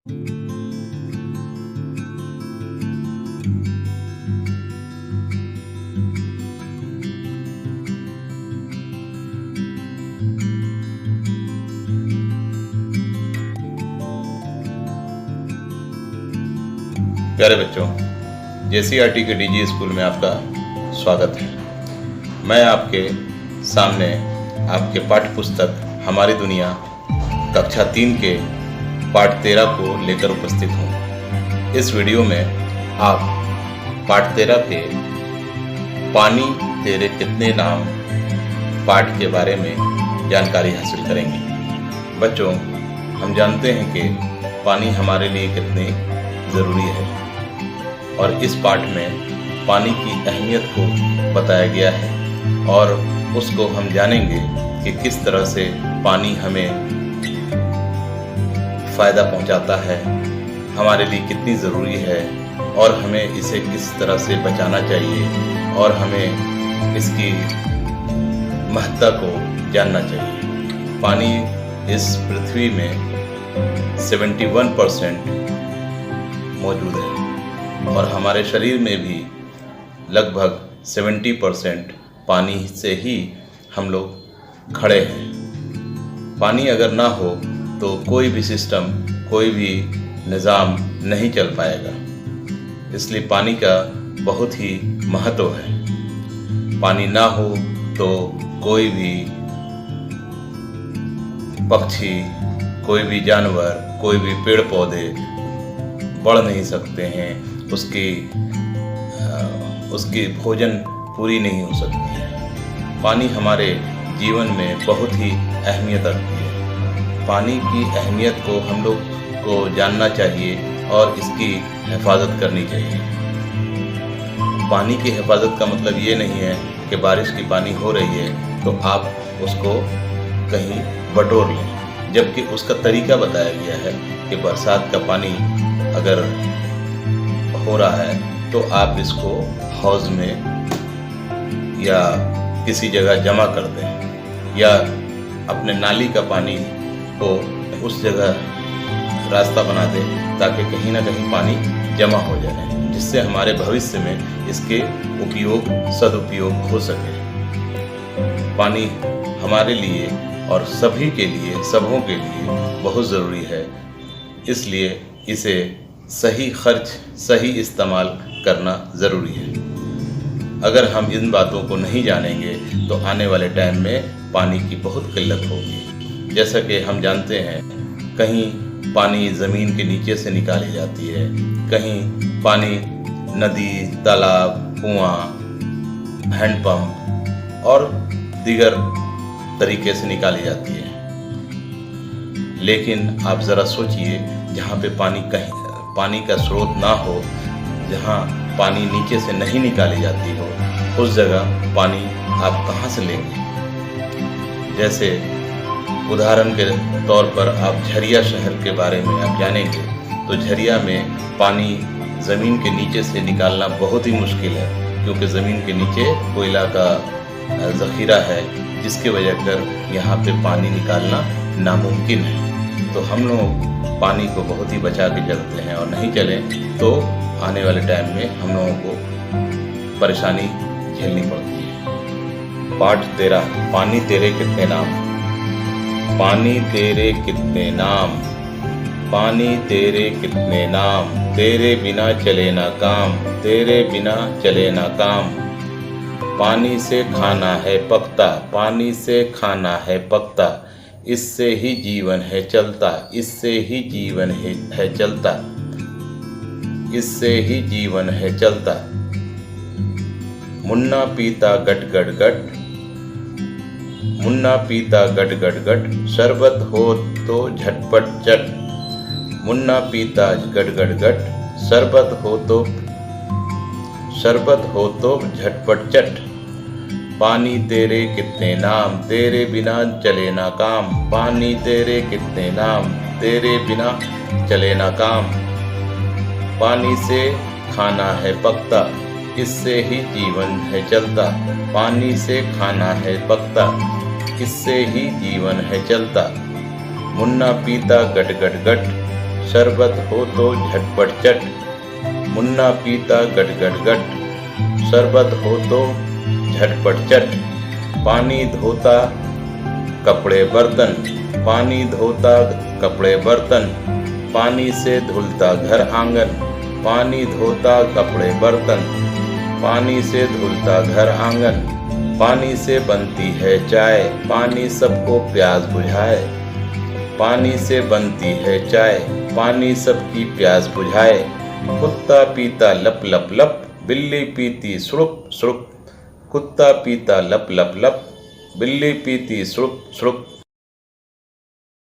प्यारे बच्चों, JCRT के DG स्कूल में आपका स्वागत है। मैं आपके सामने आपके पाठ्य पुस्तक हमारी दुनिया कक्षा 3 के पाठ 13 को लेकर उपस्थित हूँ। इस वीडियो में आप पाठ 13 के पानी तेरे कितने नाम पाठ के बारे में जानकारी हासिल करेंगे। बच्चों, हम जानते हैं कि पानी हमारे लिए कितनी ज़रूरी है और इस पाठ में पानी की अहमियत को बताया गया है और उसको हम जानेंगे कि किस तरह से पानी हमें फ़ायदा पहुंचाता है, हमारे लिए कितनी ज़रूरी है और हमें इसे किस तरह से बचाना चाहिए और हमें इसकी महत्ता को जानना चाहिए। पानी इस पृथ्वी में 71% मौजूद है और हमारे शरीर में भी लगभग 70% पानी से ही हम लोग खड़े हैं। पानी अगर ना हो तो कोई भी सिस्टम, कोई भी निज़ाम नहीं चल पाएगा। इसलिए पानी का बहुत ही महत्व है। पानी ना हो तो कोई भी पक्षी, कोई भी जानवर, कोई भी पेड़ पौधे बढ़ नहीं सकते हैं, उसकी भोजन पूरी नहीं हो सकती है। पानी हमारे जीवन में बहुत ही अहमियत रखती है। पानी की अहमियत को हम लोग को जानना चाहिए और इसकी हिफाजत करनी चाहिए। पानी की हिफाजत का मतलब ये नहीं है कि बारिश की पानी हो रही है तो आप उसको कहीं बटोर लें, जबकि उसका तरीका बताया गया है कि बरसात का पानी अगर हो रहा है तो आप इसको हौज़ में या किसी जगह जमा कर दें या अपने नाली का पानी को उस जगह रास्ता बना दें ताकि कहीं ना कहीं पानी जमा हो जाए, जिससे हमारे भविष्य में इसके सदुपयोग हो सके। पानी हमारे लिए और सभी के लिए, सबों के लिए बहुत ज़रूरी है। इसलिए इसे सही खर्च, सही इस्तेमाल करना ज़रूरी है। अगर हम इन बातों को नहीं जानेंगे तो आने वाले टाइम में पानी की बहुत किल्लत होगी। जैसा कि हम जानते हैं, कहीं पानी ज़मीन के नीचे से निकाली जाती है, कहीं पानी नदी, तालाब, कुआं, हैंडपंप और दीगर तरीके से निकाली जाती है। लेकिन आप ज़रा सोचिए, जहाँ पे पानी का स्रोत ना हो, जहाँ पानी नीचे से नहीं निकाली जाती हो, उस जगह पानी आप कहाँ से लेंगे। जैसे उदाहरण के तौर पर आप झरिया शहर के बारे में आप जानेंगे तो झरिया में पानी ज़मीन के नीचे से निकालना बहुत ही मुश्किल है, क्योंकि ज़मीन के नीचे कोयला का ज़ख़ीरा है, जिसके वजह कर यहाँ पे पानी निकालना नामुमकिन है। तो हम लोग पानी को बहुत ही बचा के चलते हैं और नहीं चलें तो आने वाले टाइम में हम लोगों को परेशानी झेलनी पड़ती है। पाठ 13, पानी तेरे कितने नाम। पानी तेरे कितने नाम, पानी तेरे कितने नाम, तेरे बिना चले ना काम, तेरे बिना चले ना काम। पानी से खाना है पकता, पानी से खाना है पकता, इससे ही जीवन है चलता, इससे ही जीवन है चलता, इससे ही जीवन है चलता। मुन्ना पीता गट गट गट, मुन्ना पीता गट गट गट, शरबत हो तो झटपट चट, मुन्ना पीता गट गट गट, शरबत हो तो झटपट चट। पानी तेरे कितने नाम, तेरे बिना चले ना काम, पानी तेरे कितने नाम, तेरे बिना चले ना काम। पानी से खाना है पकता, इससे ही जीवन है चलता, पानी से खाना है पकता, इससे ही जीवन है चलता। मुन्ना पीता गट गट गट, शरबत हो तो झटपट चट, मुन्ना पीता गट गट गट। शरबत हो तो झटपट चट, पानी धोता कपड़े बर्तन, पानी धोता कपड़े बर्तन, पानी से धुलता घर आंगन, पानी धोता कपड़े बर्तन, पानी से धुलता घर आंगन। पानी से बनती है चाय, पानी सबको प्यास बुझाए, पानी से बनती है चाय, पानी सबकी प्यास बुझाए। कुत्ता पीता लप लप लप, बिल्ली पीती सुड़ुक सुड़ुक, कुत्ता पीता लप लप लप, बिल्ली पीती सुड़ुक सुड़ुक।